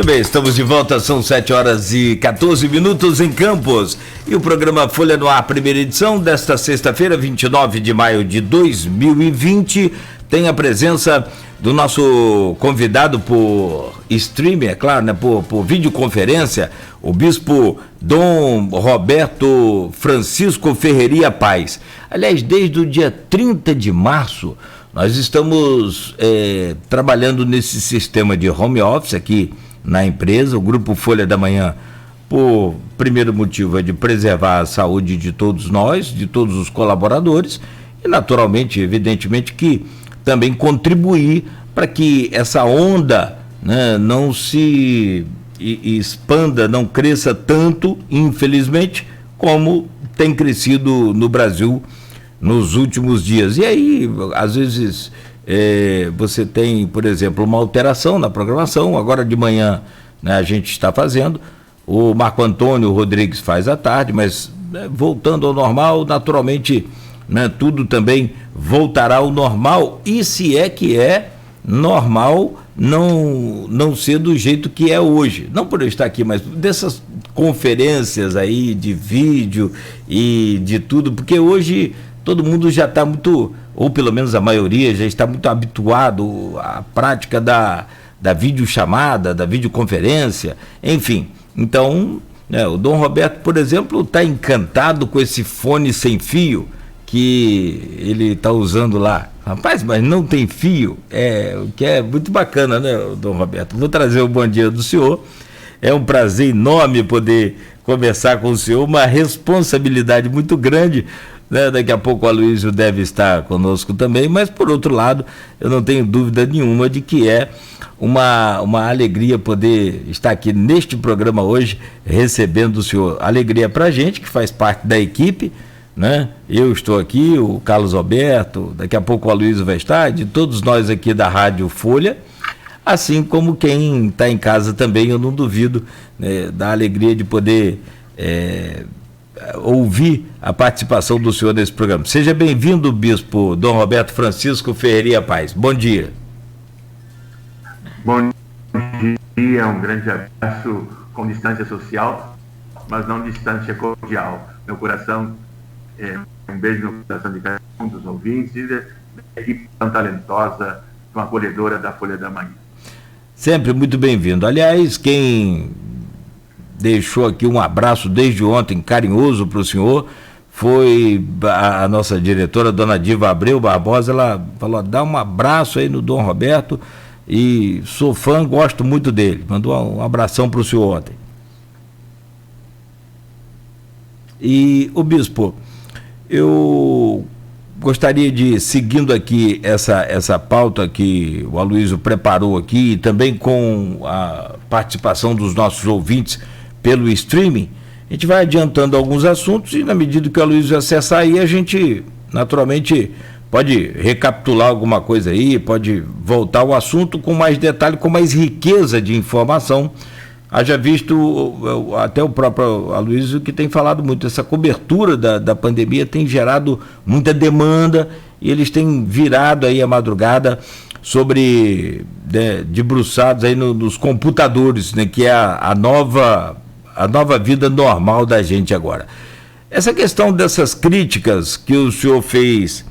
Muito bem, estamos de volta, são 7h14 em Campos. E o programa Folha no Ar, primeira edição desta sexta-feira, 29 de maio de 2020, tem a presença do nosso convidado por streaming, é claro, né, por videoconferência, o bispo Dom Roberto Francisco Ferreira Paz. Aliás, desde o dia 30 de março, nós estamos trabalhando nesse sistema de home office aqui na empresa. O Grupo Folha da Manhã, por primeiro motivo, é de preservar a saúde de todos nós, de todos os colaboradores, e naturalmente, evidentemente, que também contribuir para que essa onda, né, não se expanda, não cresça tanto, infelizmente, como tem crescido no Brasil nos últimos dias. E aí, às vezes, você tem, por exemplo, uma alteração na programação. Agora de manhã, né, a gente está fazendo, o Marco Antônio Rodrigues faz à tarde, mas, né, voltando ao normal, naturalmente, né, tudo também voltará ao normal, e se é que é normal não ser do jeito que é hoje. Não por eu estar aqui, mas dessas conferências aí de vídeo e de tudo, porque hoje todo mundo já está muito, ou pelo menos a maioria, já está muito habituado à prática da videochamada, da videoconferência, enfim. Então, né, o Dom Roberto, por exemplo, está encantado com esse fone sem fio que ele está usando lá. Rapaz, mas não tem fio, o que é muito bacana, né, Dom Roberto? Vou trazer o bom dia do senhor. É um prazer enorme poder conversar com o senhor, uma responsabilidade muito grande, né? Daqui a pouco o Aloysio deve estar conosco também, mas por outro lado, eu não tenho dúvida nenhuma de que é uma alegria poder estar aqui neste programa hoje, recebendo o senhor. Alegria para a gente, que faz parte da equipe, né? Eu estou aqui, o Carlos Alberto, daqui a pouco o Aloysio vai estar, de todos nós aqui da Rádio Folha, assim como quem está em casa também, eu não duvido, né, da alegria de poder ouvir a participação do senhor nesse programa. Seja bem-vindo, bispo Dom Roberto Francisco Ferreira Paz. Bom dia. Bom dia, um grande abraço com distância social, mas não distância cordial. Meu coração, um beijo no coração de cada um dos ouvintes e da equipe tão talentosa, tão acolhedora da Folha da Manhã. Sempre muito bem-vindo. Aliás, quem deixou aqui um abraço desde ontem carinhoso para o senhor foi a nossa diretora, dona Diva Abreu Barbosa. Ela falou: dá um abraço aí no Dom Roberto, e sou fã, gosto muito dele. Mandou um abração para o senhor ontem. E o bispo, eu gostaria de, seguindo aqui essa pauta que o Aloysio preparou aqui, e também com a participação dos nossos ouvintes pelo streaming, a gente vai adiantando alguns assuntos, e na medida que o Aloysio acessar aí, a gente naturalmente pode recapitular alguma coisa aí, pode voltar ao assunto com mais detalhe, com mais riqueza de informação. Haja visto até o próprio Aloysio, que tem falado muito, essa cobertura da pandemia tem gerado muita demanda, e eles têm virado aí a madrugada sobre, debruçados aí nos computadores, né, que é a nova vida normal da gente agora. Essa questão dessas críticas que o senhor fez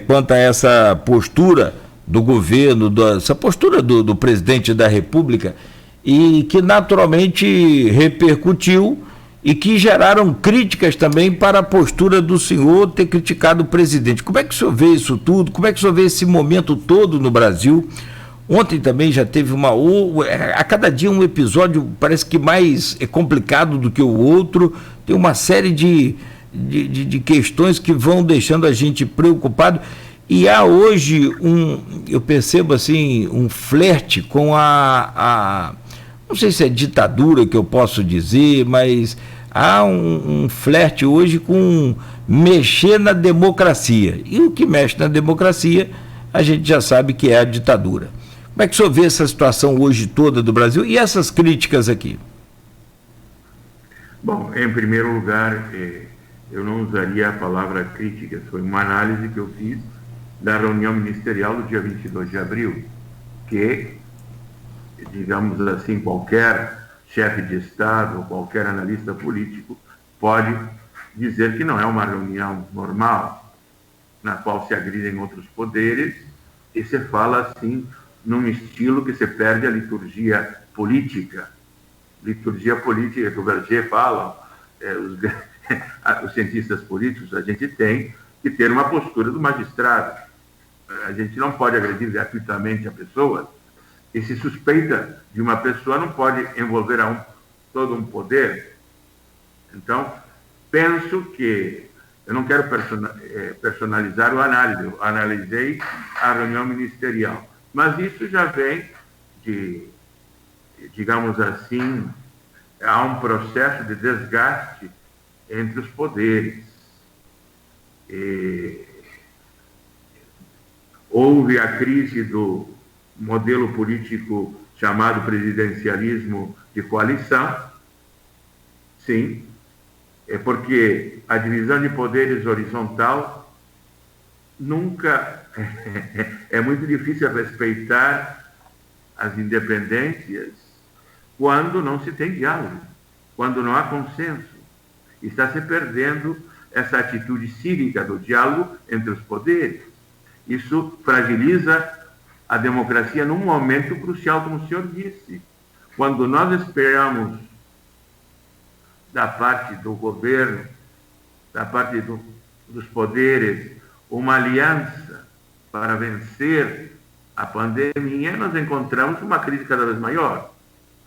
quanto a essa postura do governo, essa postura do presidente da República, e que naturalmente repercutiu e que geraram críticas também para a postura do senhor ter criticado o presidente. Como é que o senhor vê isso tudo? Como é que o senhor vê esse momento todo no Brasil? Ontem também já teve a cada dia um episódio, parece que mais complicado do que o outro. Tem uma série de questões que vão deixando a gente preocupado. E há hoje eu percebo assim, um flerte com não sei se é ditadura que eu posso dizer, mas há um flerte hoje com mexer na democracia. E o que mexe na democracia, a gente já sabe que é a ditadura. Como é que o senhor vê essa situação hoje toda do Brasil e essas críticas aqui? Bom, em primeiro lugar, eu não usaria a palavra críticas. Foi uma análise que eu fiz da reunião ministerial do dia 22 de abril, que digamos assim, qualquer chefe de Estado ou qualquer analista político pode dizer que não é uma reunião normal, na qual se agridem outros poderes, e se fala assim, num estilo que se perde a liturgia política que o Verger fala, os cientistas políticos, a gente tem que ter uma postura do magistrado. A gente não pode agredir gratuitamente a pessoa, e se suspeita de uma pessoa não pode envolver todo um poder. Então, penso que eu não quero personalizar o análise, eu analisei a reunião ministerial, mas isso já vem de, digamos assim, há um processo de desgaste entre os poderes. Houve a crise do modelo político chamado presidencialismo de coalição, sim, porque a divisão de poderes horizontal nunca é muito difícil respeitar as independências quando não se tem diálogo, quando não há consenso. Está se perdendo essa atitude cívica do diálogo entre os poderes. Isso fragiliza a democracia num momento crucial, como o senhor disse. Quando nós esperamos da parte do governo, da parte dos poderes, uma aliança para vencer a pandemia, nós encontramos uma crise cada vez maior,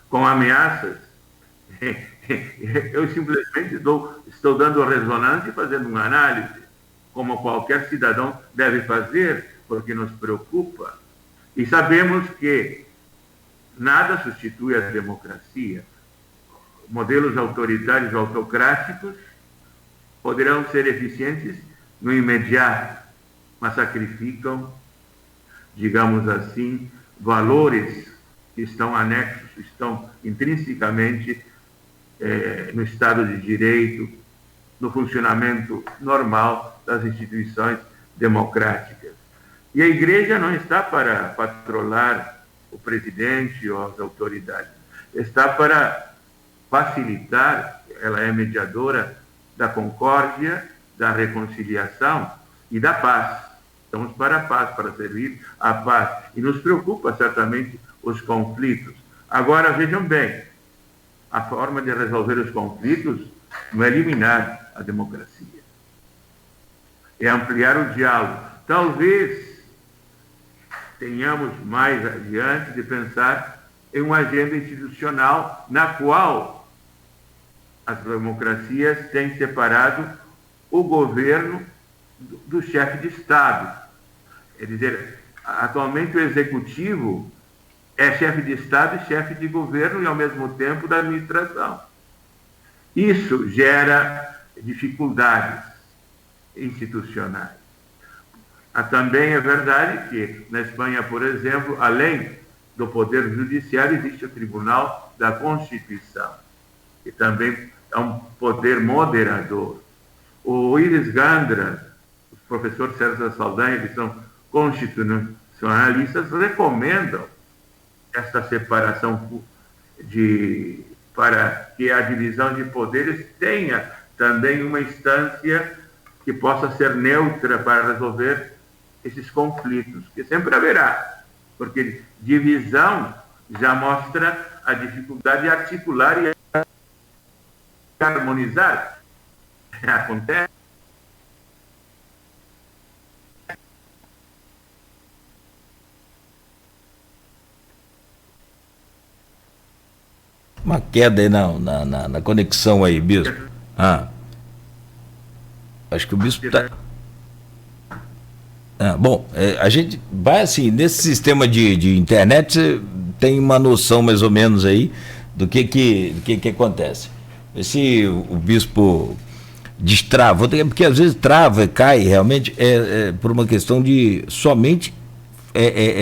com ameaças. Eu simplesmente estou dando ressonância e fazendo uma análise, como qualquer cidadão deve fazer, porque nos preocupa. E sabemos que nada substitui a democracia. Modelos autoritários ou autocráticos poderão ser eficientes no imediato, mas sacrificam, digamos assim, valores que estão anexos, estão intrinsecamente no Estado de Direito, no funcionamento normal das instituições democráticas. E a Igreja não está para patrolar o presidente ou as autoridades, está para facilitar, ela é mediadora da concórdia, da reconciliação e da paz. Estamos para a paz, para servir a paz. E nos preocupa certamente os conflitos. Agora, vejam bem, a forma de resolver os conflitos não é eliminar a democracia, é ampliar o diálogo. Talvez tenhamos mais adiante de pensar em uma agenda institucional na qual as democracias têm separado o governo do chefe de Estado. Quer dizer, atualmente o executivo é chefe de Estado e chefe de governo e, ao mesmo tempo, da administração. Isso gera dificuldades institucionais. Também é verdade que, na Espanha, por exemplo, além do Poder Judiciário, existe o Tribunal da Constituição, que também é um poder moderador. O Iris Gandra, os professores César Saldanha, que são constitucionalistas, recomendam essa separação para que a divisão de poderes tenha também uma instância que possa ser neutra para resolver esses conflitos, que sempre haverá, porque divisão já mostra a dificuldade de articular e harmonizar. Acontece. Uma queda aí na conexão aí, Bispo. Acho que o Bispo está... Bom, a gente vai assim, nesse sistema de internet, você tem uma noção mais ou menos aí do que acontece. Se o Bispo destrava, porque às vezes trava, cai, realmente por uma questão de somente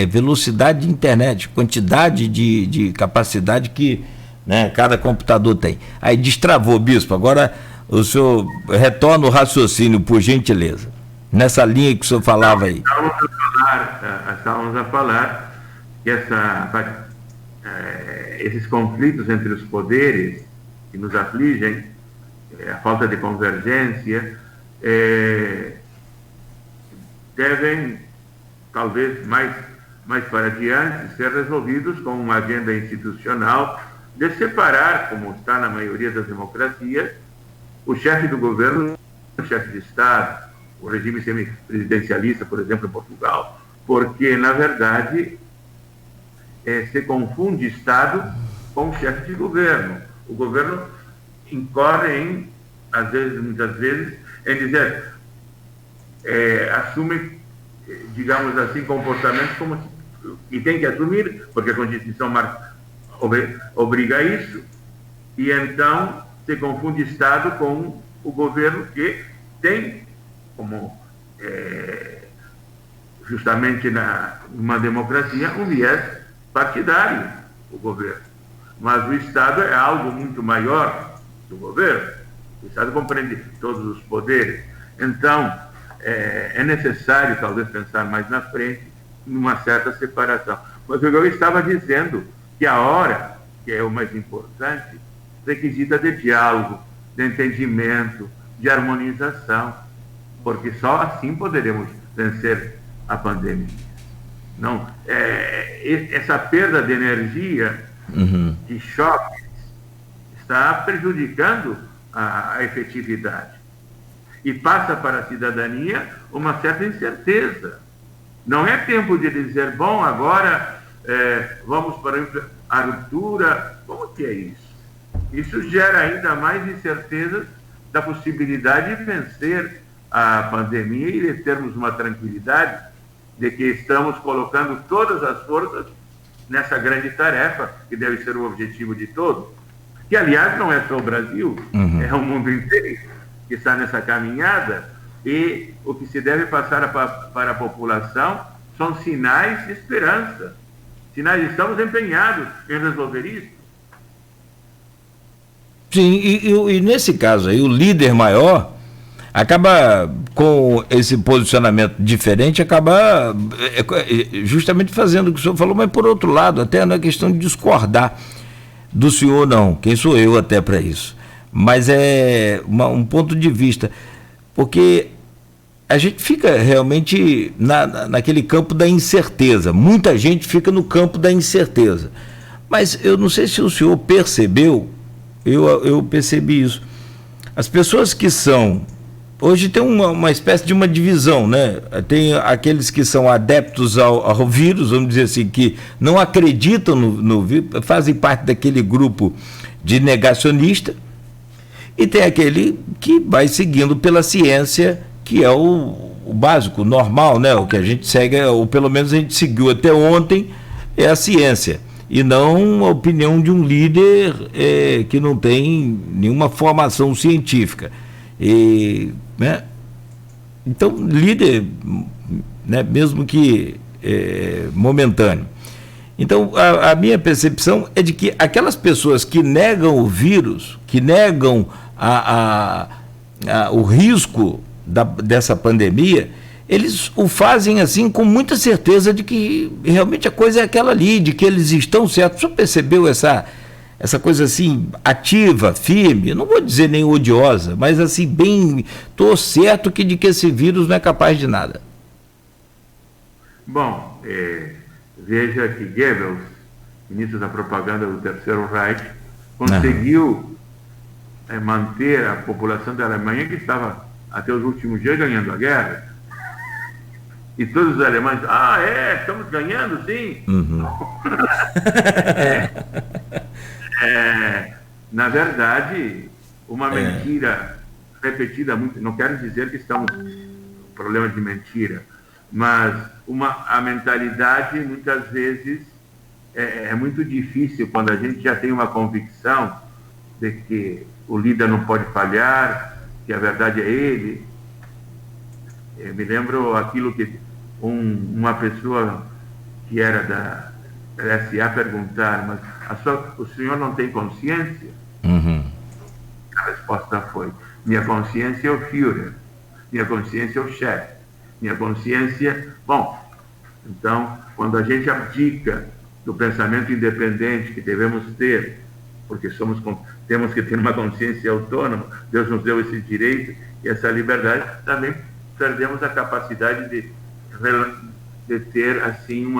velocidade de internet, quantidade de capacidade que, né, cada computador tem. Aí destravou, Bispo. Agora o senhor retorna o raciocínio, por gentileza, nessa linha que o senhor falava aí. Estávamos a falar que esses conflitos entre os poderes que nos afligem, a falta de convergência, devem, talvez mais para diante, ser resolvidos com uma agenda institucional de separar, como está na maioria das democracias, o chefe do governo, o chefe de Estado, o regime semipresidencialista, por exemplo, em Portugal, porque, na verdade, se confunde Estado com o chefe de governo. O governo incorre muitas vezes, em dizer, assume, digamos assim, comportamentos como e tem que assumir, porque a Constituição obriga a isso, e então se confunde Estado com o governo, que tem como, justamente numa democracia, um viés partidário, o governo. Mas o Estado é algo muito maior do governo. O Estado compreende todos os poderes. Então, é necessário, talvez, pensar mais na frente, numa certa separação. Mas eu estava dizendo que a hora, que é o mais importante, requisita de diálogo, de entendimento, de harmonização, porque só assim poderemos vencer a pandemia. Não, essa perda de energia, de choques, está prejudicando a efetividade. E passa para a cidadania uma certa incerteza. Não é tempo de dizer, bom, agora vamos para a ruptura. Como que é isso? Isso gera ainda mais incertezas da possibilidade de vencer a pandemia e de termos uma tranquilidade de que estamos colocando todas as forças nessa grande tarefa, que deve ser o objetivo de todos, que, aliás, não é só o Brasil, é o mundo inteiro que está nessa caminhada, e o que se deve passar para a população são sinais de esperança. Sinais, estamos empenhados em resolver isso. Sim, e nesse caso aí, o líder maior acaba, com esse posicionamento diferente, acaba justamente fazendo o que o senhor falou, mas por outro lado, até não é questão de discordar do senhor, não. Quem sou eu até para isso? Mas é um ponto de vista, porque a gente fica realmente naquele campo da incerteza. Muita gente fica no campo da incerteza. Mas eu não sei se o senhor percebeu, eu percebi isso. As pessoas que são... Hoje tem uma espécie de uma divisão, né? Tem aqueles que são adeptos ao vírus, vamos dizer assim, que não acreditam no vírus, fazem parte daquele grupo de negacionista, e tem aquele que vai seguindo pela ciência, que é o básico, o normal, né? O que a gente segue, ou pelo menos a gente seguiu até ontem, é a ciência, e não a opinião de um líder que não tem nenhuma formação científica. Né? Então, líder, né, mesmo que momentâneo. Então, a minha percepção é de que aquelas pessoas que negam o vírus, que negam o risco dessa pandemia, eles o fazem assim com muita certeza de que realmente a coisa é aquela ali, de que eles estão certos. O senhor percebeu essa coisa assim, ativa, firme, não vou dizer nem odiosa, mas assim, bem, estou certo de que esse vírus não é capaz de nada? Bom, veja que Goebbels, ministro da propaganda do Terceiro Reich, conseguiu manter a população da Alemanha, que estava até os últimos dias ganhando a guerra. E todos os alemães, estamos ganhando, sim. Na verdade, uma mentira repetida muito, não quero dizer que estamos com problema de mentira, mas a mentalidade, muitas vezes, é muito difícil quando a gente já tem uma convicção de que o líder não pode falhar, que a verdade é ele. Eu me lembro aquilo que uma pessoa que era da SA perguntar, mas o senhor não tem consciência? A resposta foi: minha consciência é o Führer, minha consciência é o chefe, minha consciência... Bom, então, quando a gente abdica do pensamento independente que devemos ter, porque temos que ter uma consciência autônoma, Deus nos deu esse direito e essa liberdade, também perdemos a capacidade de ter, assim, um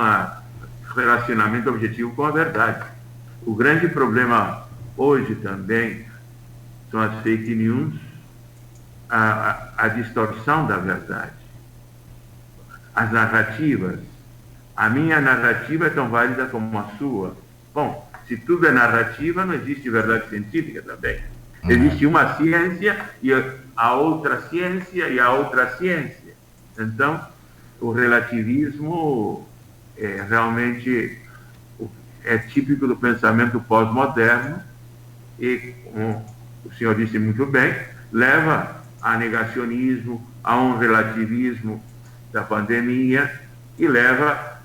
relacionamento objetivo com a verdade. O grande problema hoje também são as fake news, a distorção da verdade, as narrativas. A minha narrativa é tão válida como a sua. Bom, se tudo é narrativa, não existe verdade científica também. Existe uma ciência e a outra ciência e a outra ciência. Então, o relativismo realmente é típico do pensamento pós-moderno e, como o senhor disse muito bem, leva a negacionismo, a um relativismo da pandemia e leva,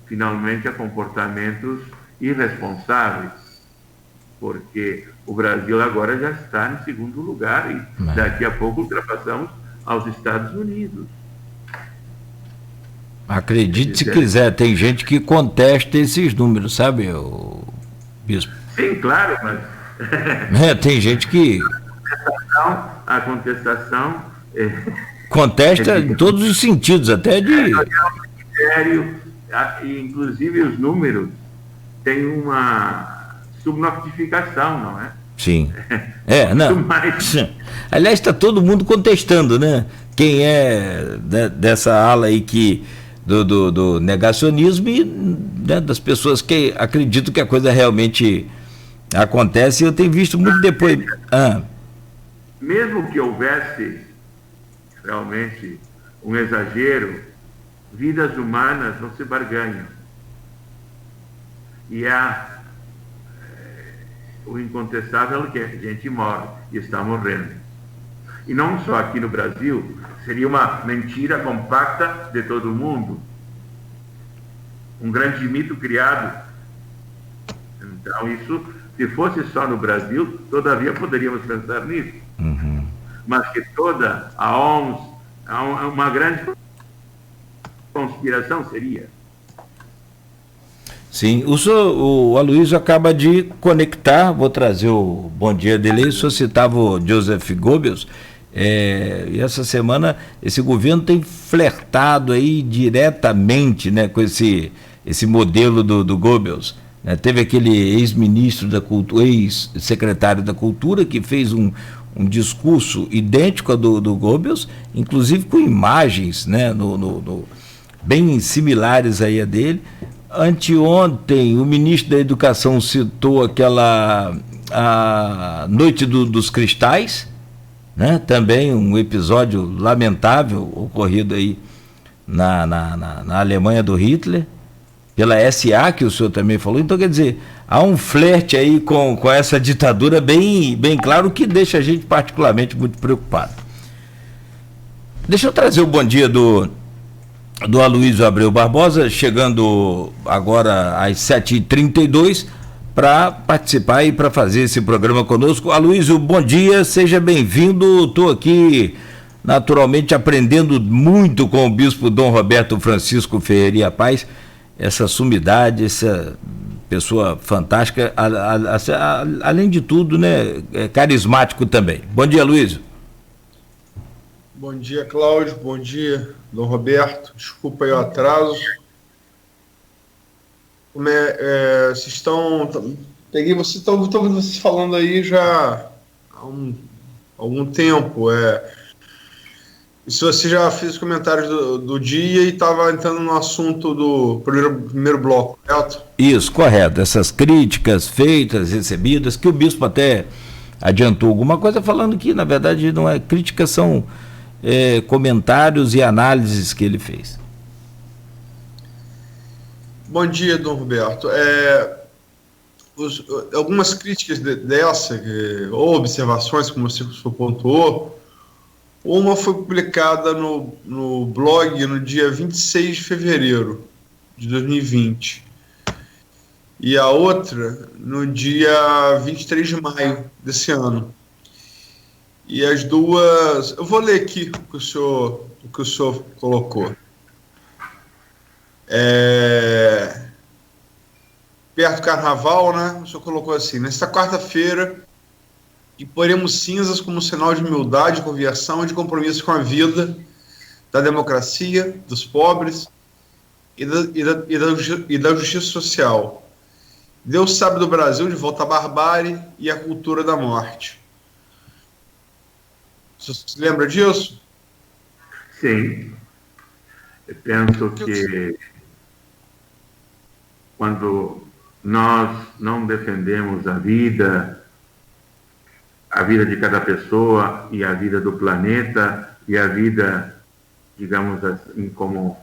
finalmente, a comportamentos irresponsáveis, porque o Brasil agora já está em segundo lugar e daqui a pouco ultrapassamos aos Estados Unidos. Acredite se quiser, tem gente que contesta esses números, sabe, bispo? Sim, claro, mas... tem gente que... A contestação... contesta em todos os sentidos, até de... Sério, inclusive os números têm uma subnotificação, não é? Sim. Não. Aliás, está todo mundo contestando, né? Quem é dessa ala aí que... Do negacionismo e, né, das pessoas que acreditam que a coisa realmente acontece. Eu tenho visto muito depois... Mesmo que houvesse realmente um exagero, vidas humanas não se barganham. E o incontestável é que a gente morre e está morrendo. E não só aqui no Brasil, seria uma mentira compacta de todo mundo. Um grande mito criado. Então, isso, se fosse só no Brasil, todavia poderíamos pensar nisso. Uhum. Mas que toda a OMS, uma grande conspiração seria. Sim, o Aloysio acaba de conectar, vou trazer o bom dia dele, o senhor citava o Joseph Goebbels, e essa semana esse governo tem flertado aí diretamente, né, com esse modelo do Goebbels, né? Teve aquele ex-ministro da Cultura, ex-secretário da Cultura, que fez um discurso idêntico ao do Goebbels, inclusive com imagens, né, bem similares aí a dele. Anteontem, o ministro da Educação citou a Noite dos Cristais, né? Também um episódio lamentável ocorrido aí na Alemanha do Hitler, pela SA, que o senhor também falou. Então, quer dizer, há um flerte aí com essa ditadura bem claro, que deixa a gente particularmente muito preocupado. Deixa eu trazer o bom dia do Aloysio Abreu Barbosa, chegando agora às 7h32, para participar e para fazer esse programa conosco. Aloysio, bom dia, seja bem-vindo. Estou aqui, naturalmente, aprendendo muito com o bispo Dom Roberto Francisco Ferreira Paz, essa sumidade, essa pessoa fantástica, além de tudo, né, carismático também. Bom dia, Aloysio. Bom dia, Cláudio. Bom dia, Dom Roberto. Desculpa aí o atraso. Vocês estão... Peguei vocês, estou ouvindo vocês falando aí já há algum tempo. Se você já fez os comentários do dia e estava entrando no assunto do primeiro bloco, correto? Isso, correto. Essas críticas feitas, recebidas, que o bispo até adiantou alguma coisa, falando que, na verdade, não é crítica, são comentários e análises que ele fez. Bom dia, Dom Roberto. Algumas críticas ou observações, como você pontuou, uma foi publicada no blog no dia 26 de fevereiro de 2020 e a outra no dia 23 de maio desse ano. E as duas... Eu vou ler aqui o que o senhor colocou. perto do carnaval, né? O senhor colocou assim: nesta quarta-feira, e poremos cinzas como sinal de humildade, conversão e de compromisso com a vida, da democracia, dos pobres e da justiça social. Deus sabe do Brasil de volta à barbárie e à cultura da morte. Você se lembra disso? Sim. Eu penso que quando nós não defendemos a vida de cada pessoa e a vida do planeta e a vida, digamos assim, como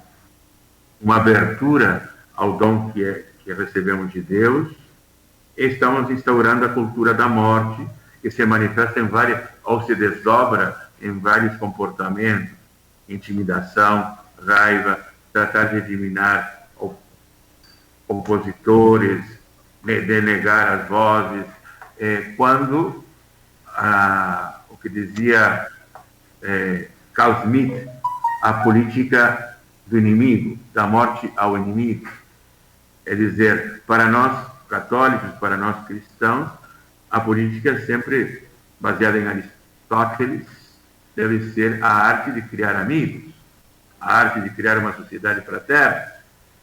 uma abertura ao dom que recebemos de Deus, estamos instaurando a cultura da morte, que se manifesta ou se desdobra em vários comportamentos: intimidação, raiva, tratar de eliminar opositores, denegar as vozes, quando o que dizia Carl Schmitt, a política do inimigo, da morte ao inimigo. É dizer, para nós católicos, para nós cristãos, a política é sempre baseada em Aristóteles, deve ser a arte de criar amigos, a arte de criar uma sociedade fraterna,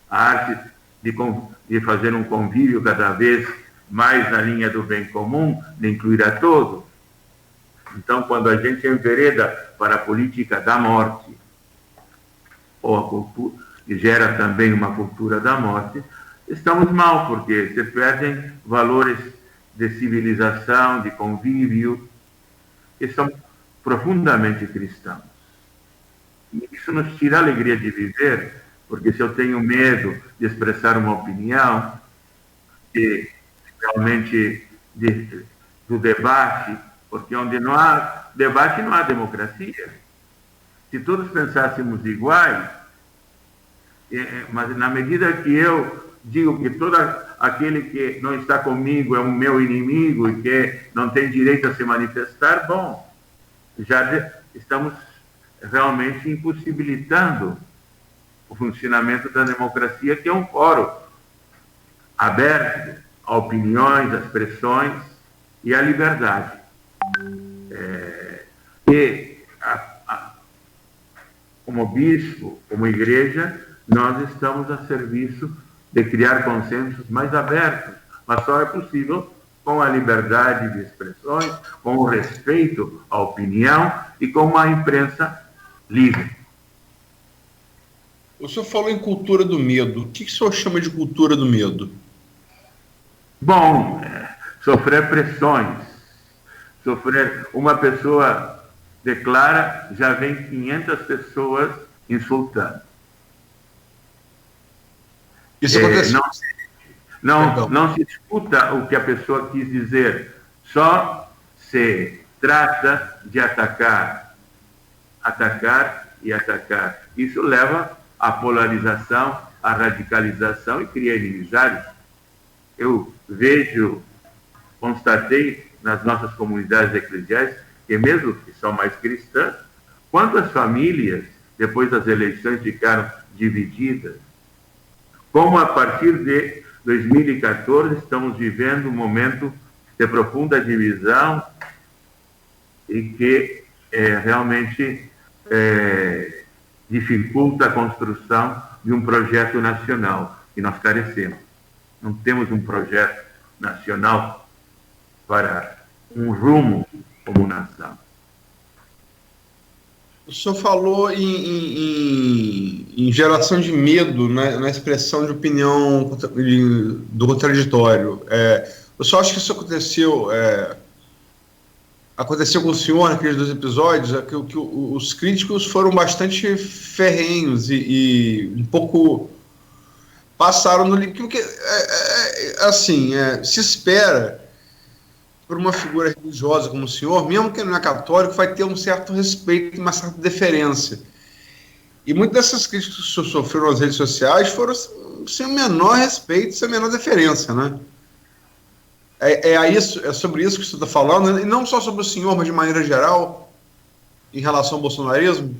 a arte de fazer um convívio cada vez mais na linha do bem comum, de incluir a todos. Então, quando a gente envereda para a política da morte, ou a cultura, que gera também uma cultura da morte, estamos mal, porque se perdem valores de civilização, de convívio, que são profundamente cristãos. E isso nos tira a alegria de viver, porque se eu tenho medo de expressar uma opinião, realmente do debate, porque onde não há debate não há democracia. Se todos pensássemos iguais, mas na medida que eu digo que todo aquele que não está comigo é o meu inimigo e que não tem direito a se manifestar, bom, já estamos realmente impossibilitando o funcionamento da democracia, que é um fórum aberto a opiniões, a expressões e à liberdade. Como bispo, como igreja, nós estamos a serviço de criar consensos mais abertos, mas só é possível com a liberdade de expressões, com o respeito à opinião e com uma imprensa livre. O senhor falou em cultura do medo. O que o senhor chama de cultura do medo? Bom, sofrer pressões. Uma pessoa declara, já vem 500 pessoas insultando. Isso acontece? Não se escuta o que a pessoa quis dizer, só se trata de atacar e atacar. Isso leva à polarização, à radicalização e cria inimizades. Eu constatei nas nossas comunidades eclesiais, que mesmo que são mais cristãs, quantas famílias, depois das eleições, ficaram divididas. Como a partir de 2014 estamos vivendo um momento de profunda divisão e que realmente dificulta a construção de um projeto nacional, que nós carecemos. Não temos um projeto nacional para um rumo como nação. O senhor falou em geração de medo, né, na expressão de opinião do contraditório. O senhor acha que isso aconteceu com o senhor naqueles 2 episódios? Que os críticos foram bastante ferrenhos e um pouco passaram no limite. Porque, se espera por uma figura religiosa como o senhor, mesmo que não é católico, vai ter um certo respeito e uma certa deferência. E muitas dessas críticas que o senhor sofreu nas redes sociais foram sem o menor respeito, sem a menor deferência, né? É sobre isso que o senhor está falando, e não só sobre o senhor, mas de maneira geral, em relação ao bolsonarismo?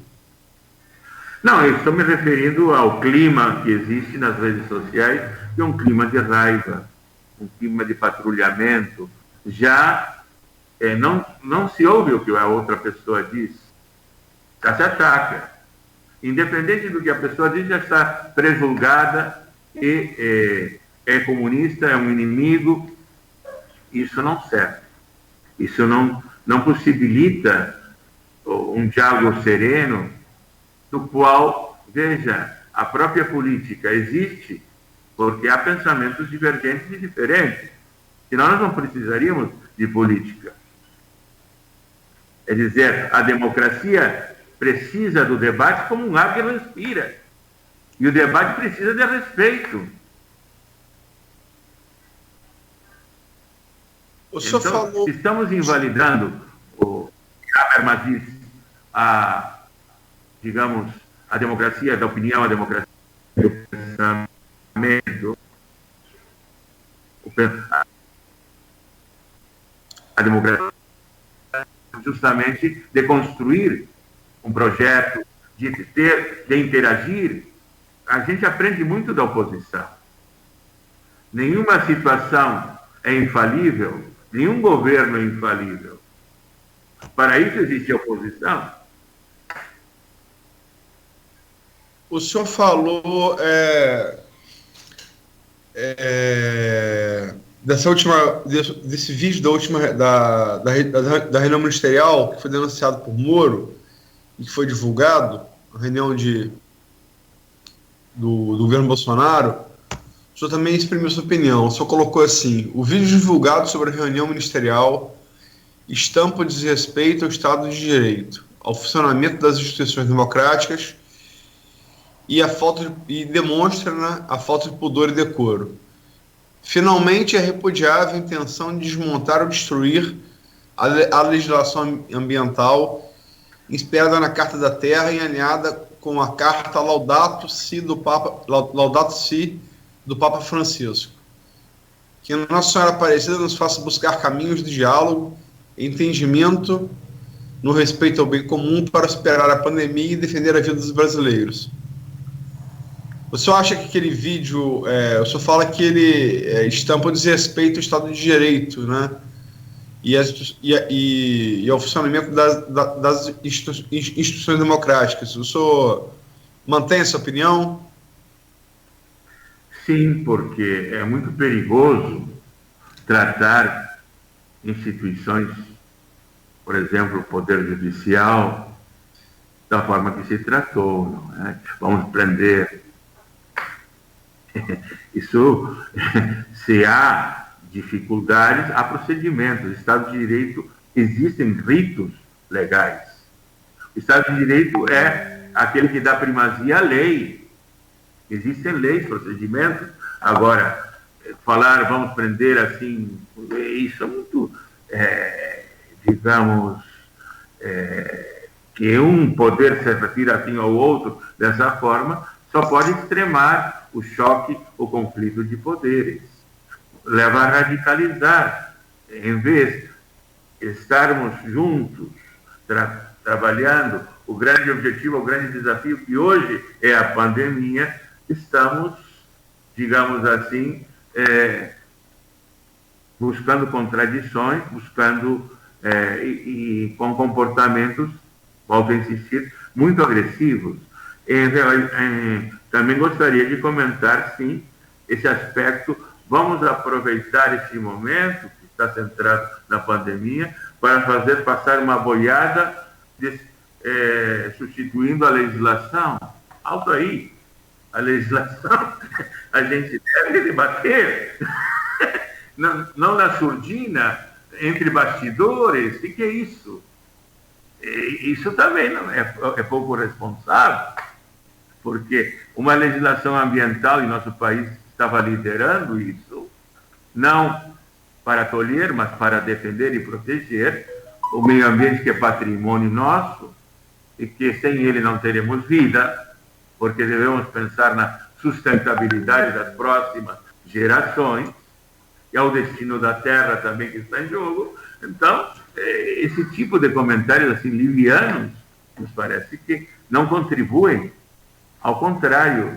Não, eu estou me referindo ao clima que existe nas redes sociais, que é um clima de raiva, um clima de patrulhamento, já não se ouve o que a outra pessoa diz, já se ataca. Independente do que a pessoa diz, já está prejulgada e é comunista, é um inimigo. Isso não serve. Isso não possibilita um diálogo sereno, do qual, veja, a própria política existe porque há pensamentos divergentes e diferentes. Senão nós não precisaríamos de política. É dizer, a democracia precisa do debate como um ar que respira. E o debate precisa de respeito. O senhor então, falou... estamos invalidando o Habermas, digamos, a democracia da opinião, a democracia do pensamento, a democracia justamente de construir um projeto, de interagir. A gente aprende muito da oposição. Nenhuma situação é infalível, nenhum governo é infalível. Para isso existe a oposição. O senhor falou desse vídeo da reunião ministerial que foi denunciado por Moro e que foi divulgado, a reunião do governo Bolsonaro. O senhor também exprimiu sua opinião. O senhor colocou assim: o vídeo divulgado sobre a reunião ministerial estampa o desrespeito ao Estado de Direito, ao funcionamento das instituições democráticas e demonstra, né, a falta de pudor e decoro. Finalmente, é repudiável a intenção de desmontar ou destruir a legislação ambiental inspirada na Carta da Terra e alinhada com a Carta Laudato Si do Papa Francisco. Que Nossa Senhora Aparecida nos faça buscar caminhos de diálogo, entendimento, no respeito ao bem comum para superar a pandemia e defender a vida dos brasileiros. O senhor acha que aquele vídeo, o senhor fala que ele estampa o desrespeito ao Estado de Direito, né? E ao funcionamento das instituições democráticas. O senhor mantém essa opinião? Sim, porque é muito perigoso tratar instituições, por exemplo, o Poder Judicial, da forma que se tratou, não é? Vamos prender. Isso, se há dificuldades, há procedimentos. O Estado de Direito, existem ritos legais. O Estado de Direito é aquele que dá primazia à lei. Existem leis, procedimentos. Agora, falar, vamos prender assim, isso é muito, digamos, que um poder se refira assim ao outro dessa forma, só pode extremar o choque, o conflito de poderes. Leva a radicalizar. Em vez de estarmos juntos, trabalhando, o grande objetivo, o grande desafio que hoje é a pandemia, estamos, digamos assim, buscando contradições, buscando e com comportamentos, volto a insistir, muito agressivos. Também gostaria de comentar, sim, esse aspecto. Vamos aproveitar esse momento, que está centrado na pandemia, para fazer passar uma boiada, substituindo a legislação. Alto aí. A legislação a gente deve debater. Não na surdina, entre bastidores. O que é isso? Isso também não é pouco responsável, porque uma legislação ambiental, e nosso país estava liderando isso, não para tolher, mas para defender e proteger o meio ambiente, que é patrimônio nosso, e que sem ele não teremos vida, porque devemos pensar na sustentabilidade das próximas gerações, e ao destino da Terra também que está em jogo. Então, esse tipo de comentários assim livianos, nos parece que não contribuem, ao contrário,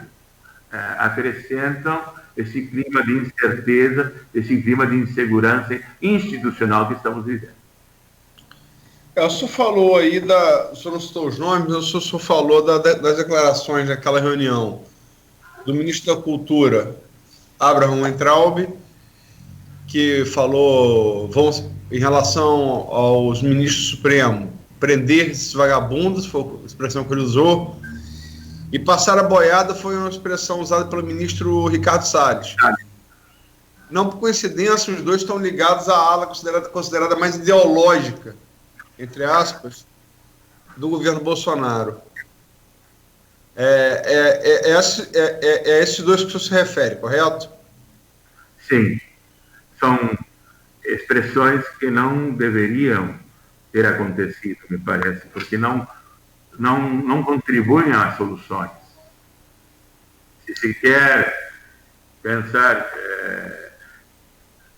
acrescentam esse clima de incerteza, esse clima de insegurança institucional que estamos vivendo. O senhor falou aí o senhor não citou os nomes, mas o senhor falou das declarações naquela reunião do ministro da Cultura, Abraham Weintraub, que falou, em relação aos ministros supremos, prender esses vagabundos, foi a expressão que ele usou, e passar a boiada foi uma expressão usada pelo ministro Ricardo Salles. Não por coincidência, os dois estão ligados à ala considerada mais ideológica, entre aspas, do governo Bolsonaro. É esses dois que o senhor se refere, correto? Sim. São expressões que não deveriam ter acontecido, me parece, porque não contribuem às soluções. Se se quer pensar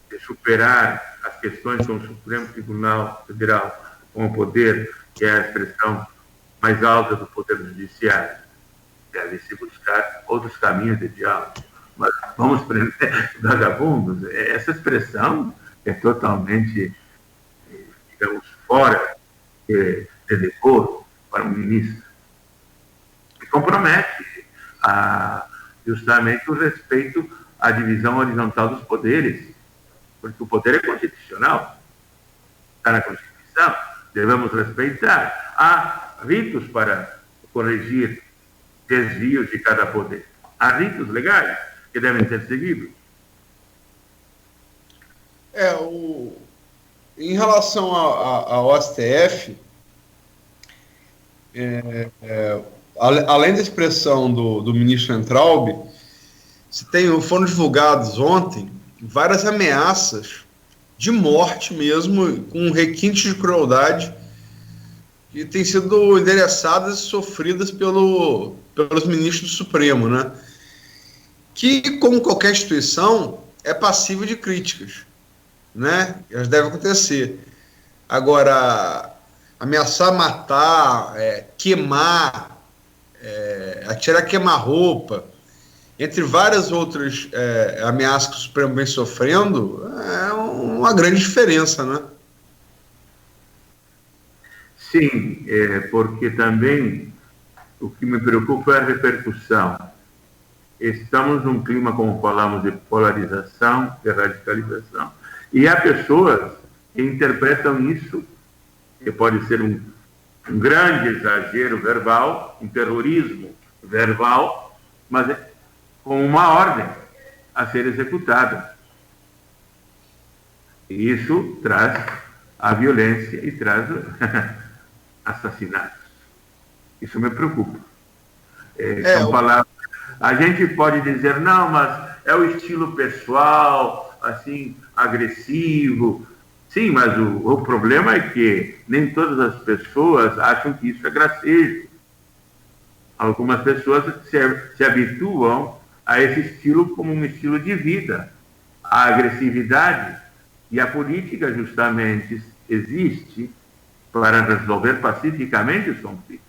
de superar as questões com o Supremo Tribunal Federal, com o poder, que é a expressão mais alta do Poder Judiciário, deve-se buscar outros caminhos de diálogo. Mas vamos prender vagabundos? Essa expressão é totalmente, digamos, fora de decoro para um ministro. E compromete justamente o respeito à divisão horizontal dos poderes, porque o poder é constitucional, está na Constituição, devemos respeitar. Há ritos para corrigir desvios de cada poder. Há ritos legais que devem ser seguidos. Em relação ao STF, além da expressão do ministro Weintraub, foram divulgados ontem várias ameaças de morte mesmo, com requintes de crueldade, que têm sido endereçadas e sofridas pelos ministros do Supremo, né? Que, como qualquer instituição, é passível de críticas, né? Elas devem acontecer. Agora, ameaçar matar, queimar, atirar queima-roupa, entre várias outras ameaças que o Supremo vem sofrendo, é uma grande diferença, né? Sim, porque também o que me preocupa é a repercussão. Estamos num clima, como falamos, de polarização, de radicalização, e há pessoas que interpretam isso, que pode ser um grande exagero verbal, um terrorismo verbal, mas com uma ordem a ser executada. E isso traz a violência e traz assassinatos. Isso me preocupa. São palavras. A gente pode dizer, não, mas é o estilo pessoal, assim, agressivo. Sim, mas o problema é que nem todas as pessoas acham que isso é gracejo. Algumas pessoas se habituam a esse estilo como um estilo de vida. A agressividade e a política justamente existe para resolver pacificamente os conflitos.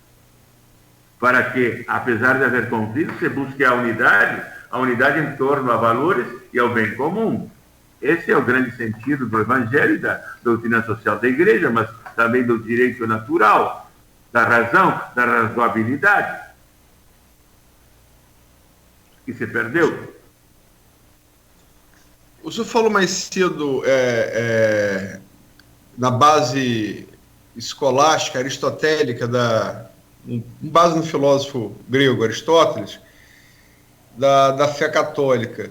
Para que, apesar de haver conflitos, se busque a unidade em torno a valores e ao bem comum. Esse é o grande sentido do Evangelho e da doutrina social da Igreja, mas também do direito natural, da razão, da razoabilidade, que se perdeu. O senhor falou mais cedo na base escolástica, aristotélica, com base no filósofo grego Aristóteles, da fé católica,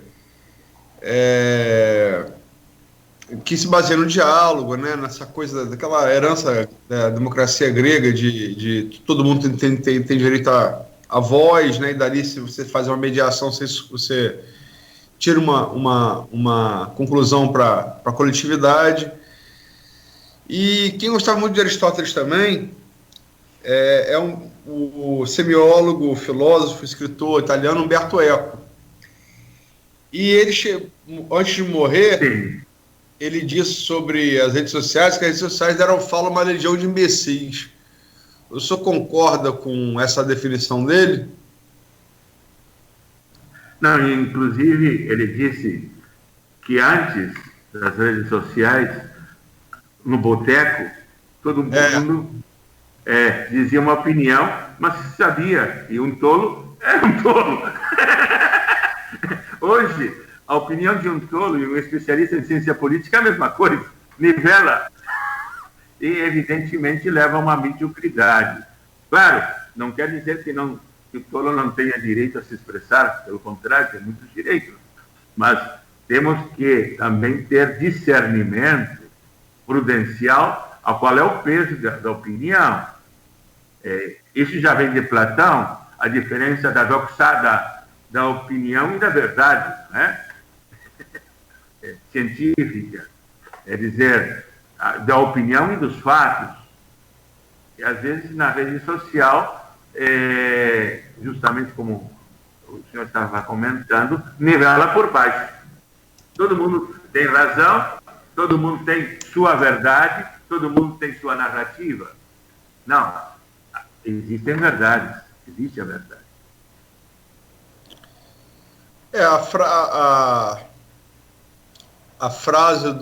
que se baseia no diálogo, né, nessa coisa daquela herança da democracia grega de todo mundo tem direito a voz, né, e dali, se você faz uma mediação, você tira uma conclusão para a coletividade. E quem gostava muito de Aristóteles também o semiólogo, filósofo, escritor italiano Umberto Eco. E ele, antes de morrer, sim, ele disse sobre as redes sociais que as redes sociais deram fala uma legião de imbecis. O senhor concorda com essa definição dele? Não, inclusive, ele disse que antes das redes sociais, no boteco, todo mundo dizia uma opinião, mas se sabia, e um tolo era um tolo. Hoje, a opinião de um tolo e um especialista em ciência política é a mesma coisa, nivela e, evidentemente, leva a uma mediocridade. Claro, não quer dizer que o tolo não tenha direito a se expressar, pelo contrário, tem muitos direitos, mas temos que também ter discernimento prudencial a qual é o peso da opinião. Isso já vem de Platão, a diferença da doxada da opinião e da verdade, né? Científica, é dizer, da opinião e dos fatos. E às vezes na rede social, justamente como o senhor estava comentando, nivela por baixo. Todo mundo tem razão, todo mundo tem sua verdade, todo mundo tem sua narrativa. Não, existem verdades, existe a verdade. A frase a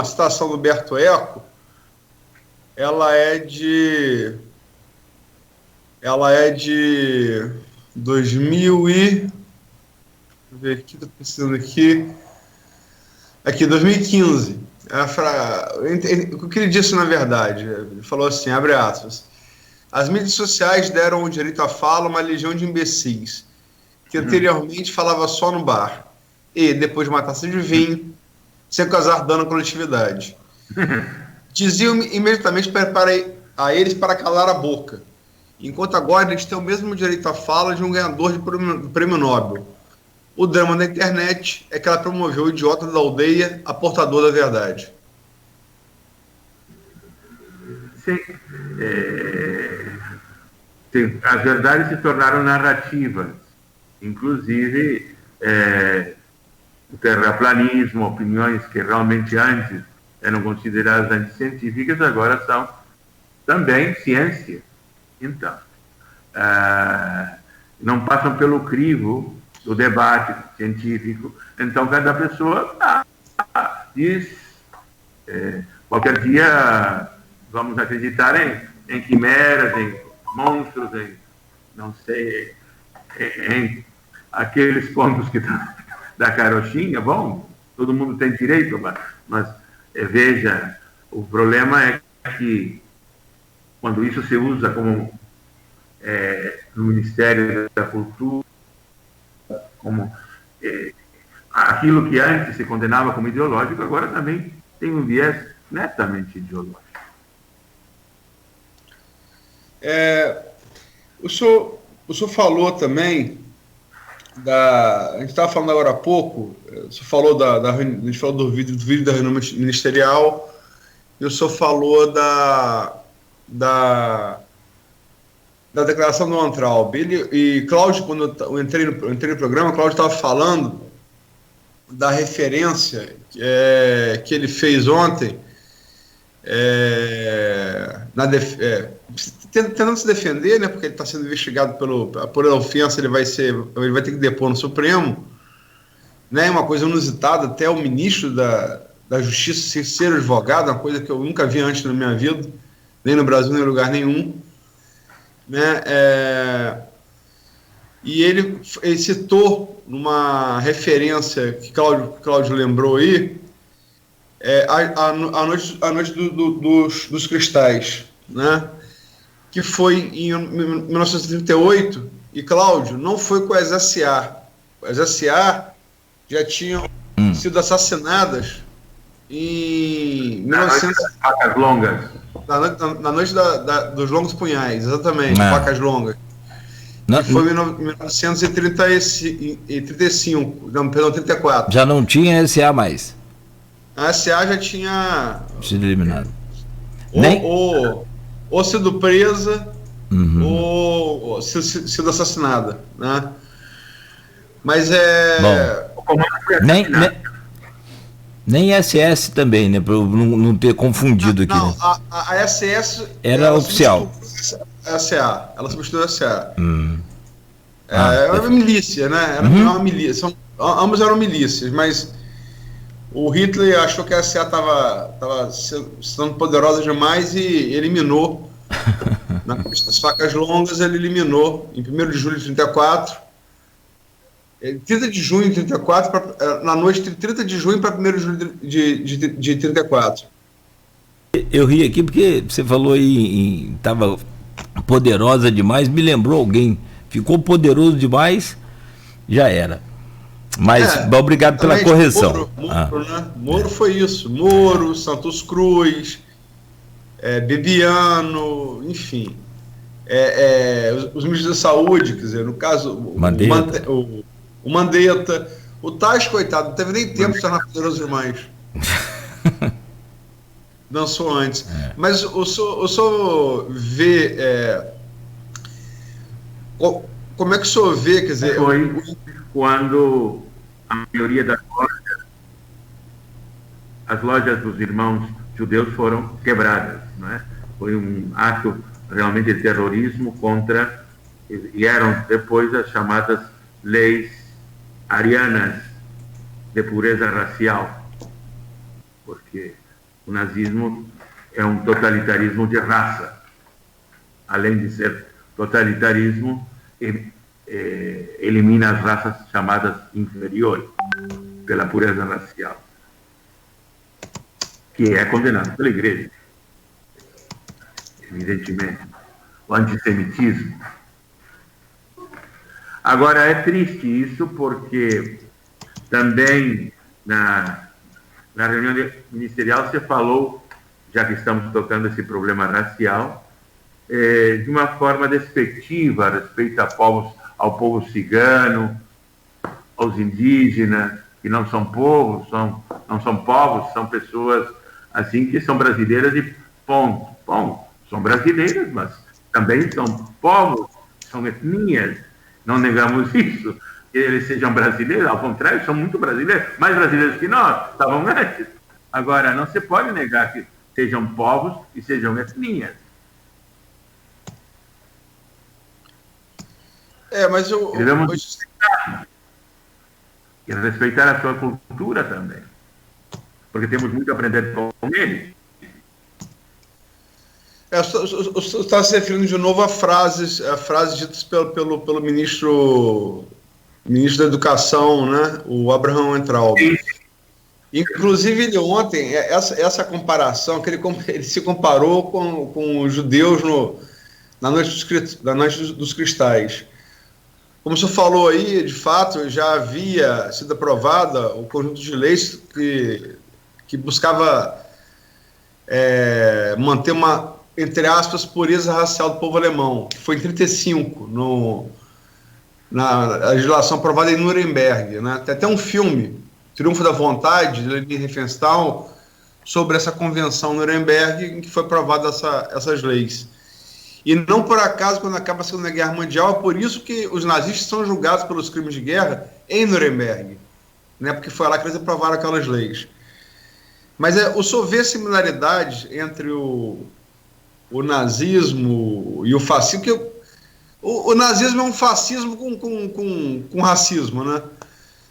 citação do Humberto Eco, ela é de 2000 e... Deixa eu ver aqui, estou pensando aqui. Aqui, 2015. O que ele disse, na verdade? Ele falou assim, abre aspas: as mídias sociais deram o direito à fala a uma legião de imbecis, que anteriormente falava só no bar, e, depois de uma taça de vinho, sem causar dano à coletividade. Diziam imediatamente a eles para calar a boca, enquanto agora eles têm o mesmo direito à fala de um ganhador do prêmio Nobel. O drama da internet é que ela promoveu o idiota da aldeia a portador da verdade. Sim. As verdades se tornaram narrativas. Inclusive, o terraplanismo, opiniões que realmente antes eram consideradas anticientíficas, agora são também ciência. Então, não passam pelo crivo do debate científico. Então, cada pessoa diz, qualquer dia vamos acreditar em quimeras, em monstros, em, não sei, em aqueles pontos que da carochinha. Bom, todo mundo tem direito, mas veja, o problema é que quando isso se usa como no Ministério da Cultura, como aquilo que antes se condenava como ideológico, agora também tem um viés netamente ideológico. O senhor falou também a gente estava falando agora há pouco, o senhor falou a gente falou do vídeo da reunião ministerial, e o senhor falou da declaração do Weintraub. E Cláudio, quando eu entrei no programa, Cláudio estava falando da referência que ele fez ontem, tentando se defender, né, porque ele está sendo investigado por ofensa, ele vai ter que depor no Supremo, né, uma coisa inusitada, até o ministro da Justiça ser advogado, uma coisa que eu nunca vi antes na minha vida, nem no Brasil, nem em lugar nenhum. Né, e ele citou numa referência que Cláudio lembrou aí, a noite dos cristais, né, que foi em 1938, e Cláudio, não foi com as SA. As SA já tinham sido assassinadas em 1900... Facas longas. Na noite dos longos punhais, exatamente, facas longas. Foi em 1935, não, perdão, 34. Já não tinha SA mais. A SA já tinha sido eliminado. Ou sido presa, ou sido assassinada, né? Mas nem SS também, né? Para não ter confundido aqui. Não, né? a SS era oficial. A SA, ela substituiu a SA. Era uma milícia, né? Era uma milícia. Ambos eram milícias, mas o Hitler achou que a SA estava sendo poderosa demais e eliminou. Nas facas longas, ele eliminou em 1º de julho de 34, 30 de junho de 34, na noite de 30 de junho para 1º de julho de 34. Eu ri aqui porque você falou aí, estava poderosa demais, me lembrou alguém. Ficou poderoso demais, já era. Mas obrigado pela correção. Moro, né? Moro foi isso. Moro, Santos Cruz, Bebiano, enfim. Os ministros da saúde, quer dizer, no caso, o Mandetta, o Tais, coitado, não teve nem tempo de tornar poderoso demais. Dançou antes. Mas o senhor vê. Como é que o senhor vê, quer dizer. Foi quando a maioria das lojas, as lojas dos irmãos judeus foram quebradas, não é? Foi um ato realmente de terrorismo contra, e eram depois as chamadas leis arianas de pureza racial, porque o nazismo é um totalitarismo de raça. Além de ser totalitarismo, elimina as raças chamadas inferiores pela pureza racial, que é condenado pela Igreja, evidentemente, o antissemitismo. Agora, é triste isso, porque também na reunião ministerial você falou, já que estamos tocando esse problema racial, de uma forma despectiva a respeito ao povo cigano, aos indígenas, que não são povos, não são povos, são pessoas assim que são brasileiras e ponto. Bom, são brasileiras, mas também são povos, são etnias, não negamos isso, que eles sejam brasileiros, ao contrário, são muito brasileiros, mais brasileiros que nós, estavam antes. Agora, não se pode negar que sejam povos e sejam etnias. Mas devemos respeitar a sua cultura também, porque temos muito a aprender com eles. Você está se referindo de novo a frases ditas pelo ministro da Educação, né? O Abraham Weintraub. Inclusive, ele ontem, essa comparação, que ele se comparou com os judeus na Noite dos Cristais. Como o senhor falou aí, de fato, já havia sido aprovada o conjunto de leis que buscava manter uma, entre aspas, pureza racial do povo alemão, que foi em 1935, na legislação aprovada em Nuremberg, né? Tem até um filme, Triunfo da Vontade, de Leni Riefenstahl, sobre essa convenção Nuremberg, em que foi aprovada essas leis. E não por acaso, quando acaba a Segunda Guerra Mundial, é por isso que os nazistas são julgados pelos crimes de guerra em Nuremberg, né? Porque foi lá que eles aprovaram aquelas leis. Mas o senhor vê similaridades entre o nazismo e o fascismo, que o nazismo é um fascismo com racismo, né?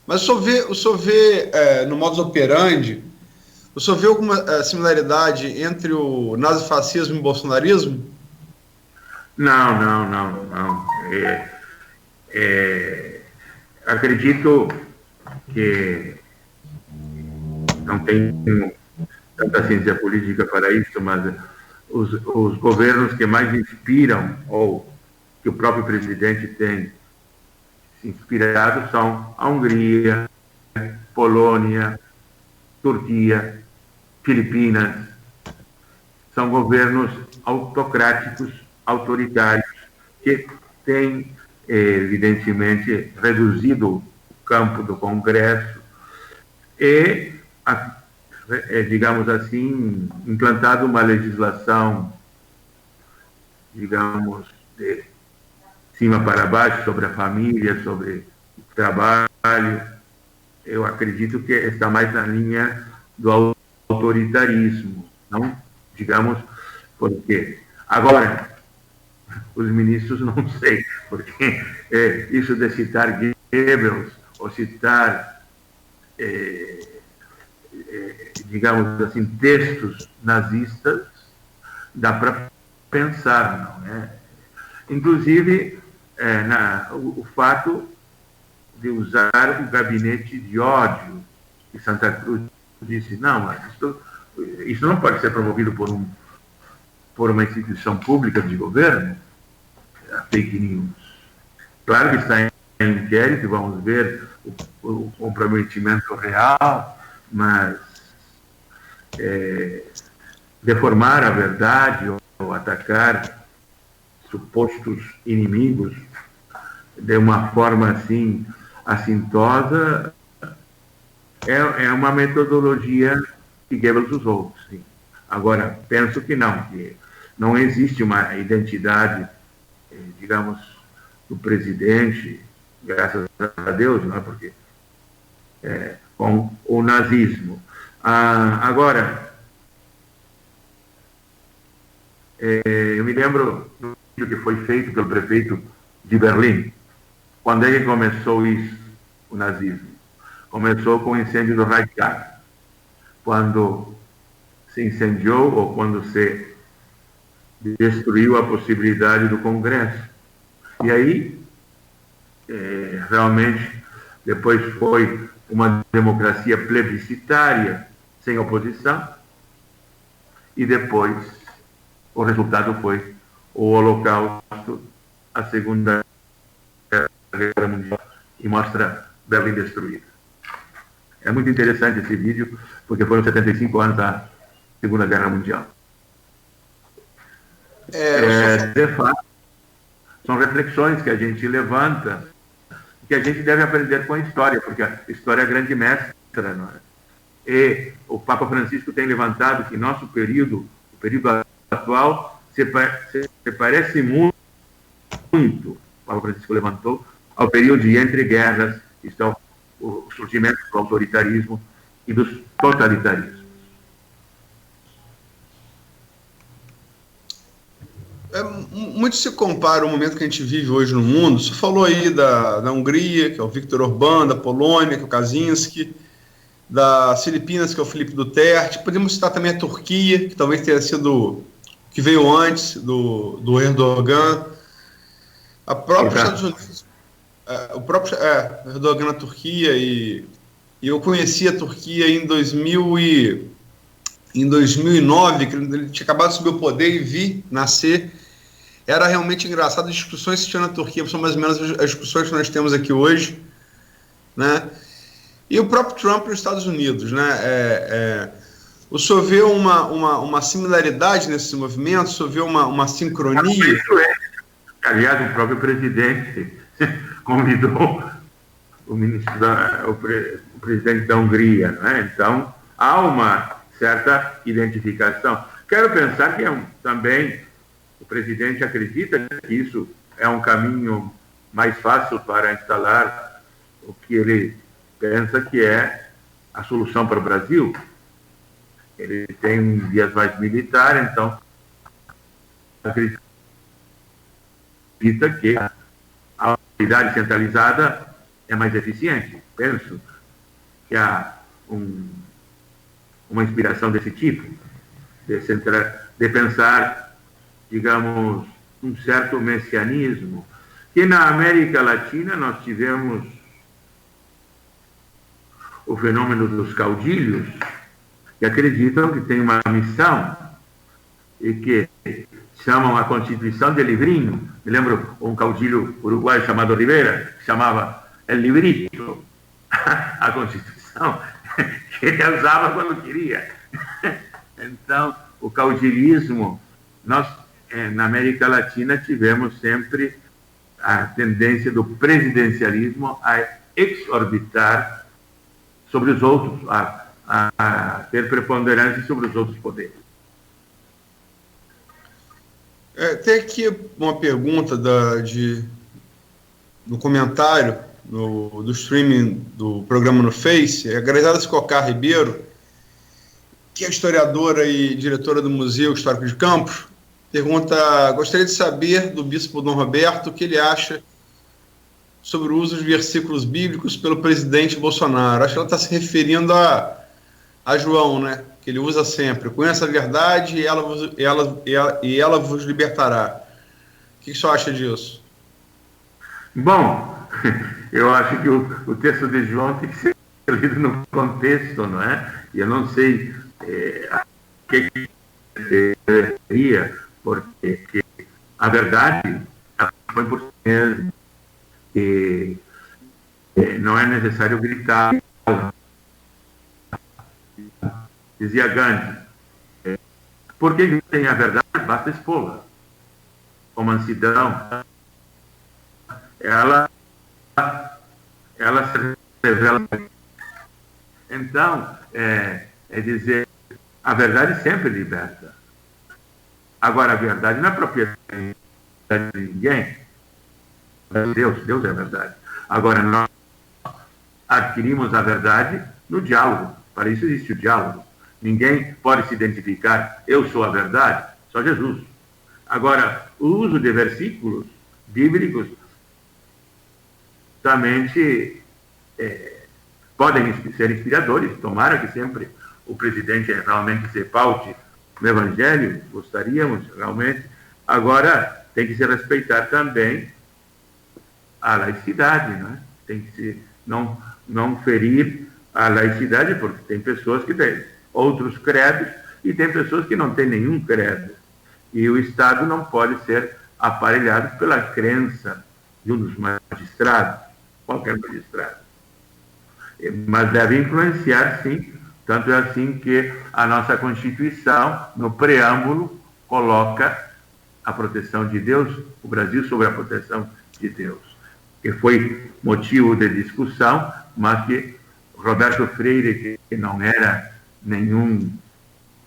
Mas o senhor vê no modus operandi, o senhor vê alguma similaridade entre o nazifascismo e o bolsonarismo? Não. Acredito que não tenho tanta ciência política para isso, mas os governos que mais inspiram, ou que o próprio presidente tem se inspirado, são a Hungria, Polônia, Turquia, Filipinas. São governos autocráticos, autoritários, que têm, evidentemente, reduzido o campo do Congresso e, digamos assim, implantado uma legislação, digamos, de cima para baixo, sobre a família, sobre o trabalho. Eu acredito que está mais na linha do autoritarismo, não? Digamos, porque agora os ministros não sei, porque isso de citar Goebbels ou citar, digamos assim, textos nazistas, dá para pensar, não é? Inclusive, o fato de usar o gabinete de ódio, que Santa Cruz disse, não, mas isso não pode ser promovido por uma instituição pública de governo, a fake news. Claro que está em inquérito, vamos ver o comprometimento real, mas deformar a verdade ou atacar supostos inimigos de uma forma assim assintosa é uma metodologia que Goebbels usou, sim. Agora, penso que não existe uma identidade, digamos, do presidente, graças a Deus, não é? Porque com o nazismo. Agora, eu me lembro do vídeo que foi feito pelo prefeito de Berlim. Quando é que começou isso, o nazismo? Começou com o incêndio do Reichstag, quando se incendiou ou quando se destruiu a possibilidade do Congresso. E aí, realmente, depois foi uma democracia plebiscitária, sem oposição, e depois o resultado foi o Holocausto, a Segunda Guerra Mundial, e mostra Berlim destruída. É muito interessante esse vídeo, porque foram 75 anos da Segunda Guerra Mundial. De fato, são reflexões que a gente levanta, que a gente deve aprender com a história, porque a história é a grande mestra, não é? E o Papa Francisco tem levantado que nosso período, o período atual, se parece muito, o Papa Francisco levantou, ao período de entre guerras, que está o surgimento do autoritarismo e dos totalitarismos. Muito se compara o momento que a gente vive hoje no mundo. Você falou aí da Hungria, que é o Viktor Orbán, da Polônia, que é o Kaczynski, das Filipinas, que é o Felipe Duterte. Podemos citar também a Turquia, que talvez tenha sido que veio antes do Erdogan. A própria Estados Unidos, o próprio Erdogan na Turquia, e eu conheci a Turquia em 2009, que ele tinha acabado de subir o poder e vi nascer. Era realmente engraçado as discussões que tinham na Turquia, são mais ou menos as discussões que nós temos aqui hoje, né? E o próprio Trump nos Estados Unidos, né? O senhor vê uma similaridade nesses movimentos? O senhor vê uma sincronia? Aliás, o próprio presidente convidou o presidente da Hungria, né? Então, há uma certa identificação. Quero pensar que também o presidente acredita que isso é um caminho mais fácil para instalar o que ele pensa que é a solução para o Brasil. Ele tem um viés mais militar, então acredita que a autoridade centralizada é mais eficiente. Penso que há uma inspiração desse tipo, de pensar, digamos, um certo messianismo, que na América Latina nós tivemos o fenômeno dos caudilhos, que acreditam que tem uma missão e que chamam a Constituição de livrinho. Me lembro um caudilho uruguaio chamado Rivera, que chamava El Librito, a Constituição, que ele usava quando queria. Então, o caudilismo, nós, na América Latina, tivemos sempre a tendência do presidencialismo a exorbitar sobre os outros, a ter preponderância sobre os outros poderes. Tem aqui uma pergunta no comentário do streaming do programa no Face, a Graziela Scocar Ribeiro, que é historiadora e diretora do Museu Histórico de Campos. Pergunta: gostaria de saber do bispo Dom Roberto o que ele acha sobre o uso de versículos bíblicos pelo presidente Bolsonaro. Acho que ela está se referindo a João, né? Que ele usa sempre. Conheça a verdade e ela vos libertará. O que o senhor acha disso? Bom, eu acho que o texto de João tem que ser lido no contexto, não é? E eu não sei o que seria, porque a verdade foi por si mesmo. E não é necessário gritar. Dizia Gandhi, porque tem a verdade, basta expô-la. Com mansidão, ela se revela. Então, é dizer, a verdade sempre liberta. Agora, a verdade não é propriedade de ninguém. Deus é a verdade. Agora, nós adquirimos a verdade no diálogo. Para isso existe o diálogo. Ninguém pode se identificar, eu sou a verdade, só Jesus. Agora, o uso de versículos bíblicos somente podem ser inspiradores. Tomara que sempre o presidente realmente se paute no Evangelho, gostaríamos realmente. Agora, tem que se respeitar também a laicidade, né? Tem que não ferir a laicidade, porque tem pessoas que têm outros credos e tem pessoas que não têm nenhum credo. E o Estado não pode ser aparelhado pela crença de um dos magistrados, qualquer magistrado. Mas deve influenciar, sim. Tanto é assim que a nossa Constituição, no preâmbulo, coloca a proteção de Deus, o Brasil sob a proteção de Deus, que foi motivo de discussão, mas que Roberto Freire, que não era nenhum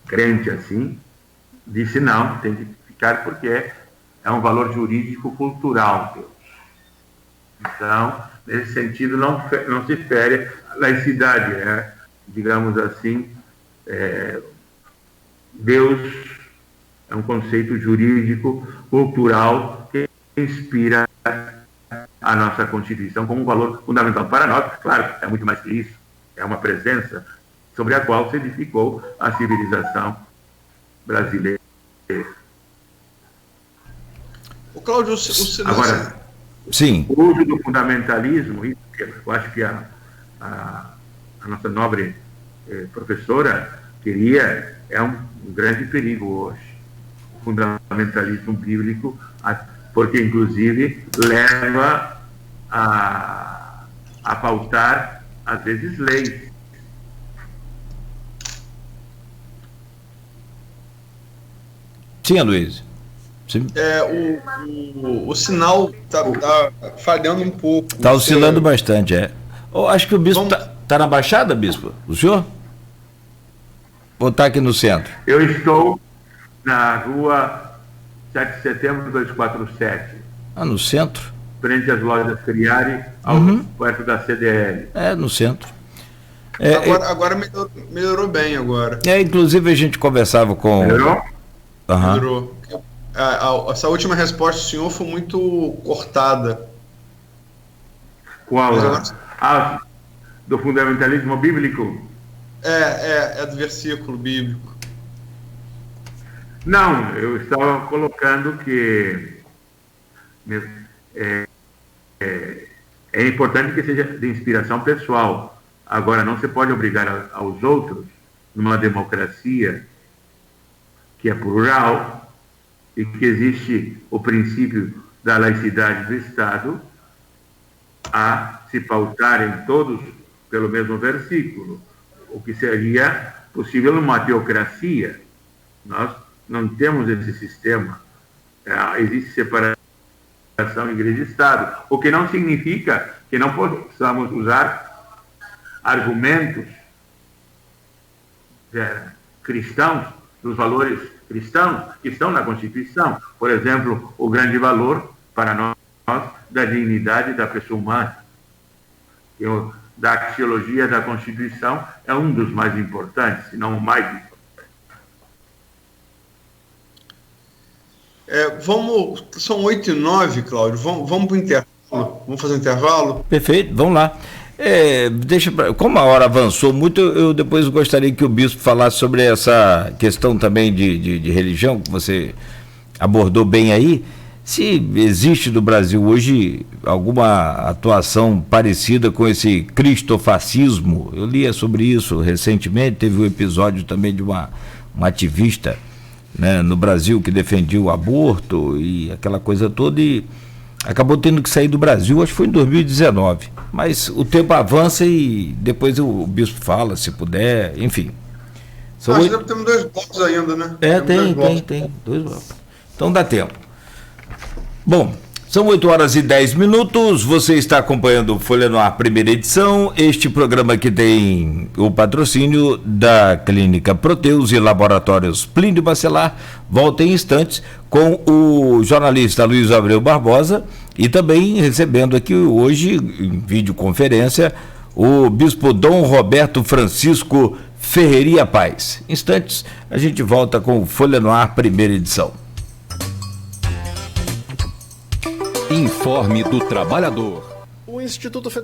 crente assim, disse não, tem que ficar porque é um valor jurídico-cultural, Deus. Então, nesse sentido, não se fere a laicidade, digamos assim, Deus é um conceito jurídico, cultural, que inspira a nossa Constituição como um valor fundamental para nós. Claro, é muito mais que isso, é uma presença sobre a qual se edificou a civilização brasileira. O Cláudio, agora, sim, o uso do fundamentalismo, eu acho que a nossa nobre professora queria, é um grande perigo hoje. O fundamentalismo bíblico, porque inclusive leva a pautar, às vezes, leis. Sim, Luiz. Sim. O sinal está falhando um pouco. Está oscilando bastante, Eu acho que o bispo está na Baixada, bispo? O senhor? Ou está aqui no centro? Eu estou na rua 7 de setembro 247. Ah, no centro? Frente às lojas Friari, perto da CDL. No centro. Agora melhorou bem agora. Inclusive a gente conversava com... Melhorou? Melhorou. Essa última resposta do senhor foi muito cortada. Qual? Do fundamentalismo bíblico? É do versículo bíblico. Não, eu estava colocando que é importante que seja de inspiração pessoal. Agora, não se pode obrigar aos outros, numa democracia que é plural e que existe o princípio da laicidade do Estado, a se pautarem todos pelo mesmo versículo, o que seria possível numa teocracia. Nós não temos esse sistema. Existe separação igreja e Estado, o que não significa que não possamos usar argumentos cristãos, dos valores cristãos que estão na Constituição. Por exemplo, o grande valor para nós da dignidade da pessoa humana. Da axiologia da Constituição é um dos mais importantes, se não o mais importante. São 8h09, Cláudio. Vamos para o intervalo? Vamos fazer um intervalo? Perfeito, vamos lá. Como a hora avançou muito, eu depois gostaria que o bispo falasse sobre essa questão também de religião, que você abordou bem aí. Se existe no Brasil hoje alguma atuação parecida com esse cristofascismo. Eu lia sobre isso recentemente, teve um episódio também de uma ativista, né, no Brasil, que defendia o aborto e aquela coisa toda, e acabou tendo que sair do Brasil, acho que foi em 2019. Mas o tempo avança e depois o bispo fala, se puder, enfim. Temos 2 blocos ainda, né? Tem 2 blocos. Então dá tempo. Bom, são 8h10. Você está acompanhando o Folha no Ar, primeira edição. Este programa que tem o patrocínio da Clínica Proteus e Laboratórios Plínio Bacelar. Volta em instantes com o jornalista Luiz Abreu Barbosa e também recebendo aqui hoje, em videoconferência, o bispo Dom Roberto Francisco Ferreira Paz. Instantes, a gente volta com o Folha no Ar, primeira edição. Informe do Trabalhador. O Instituto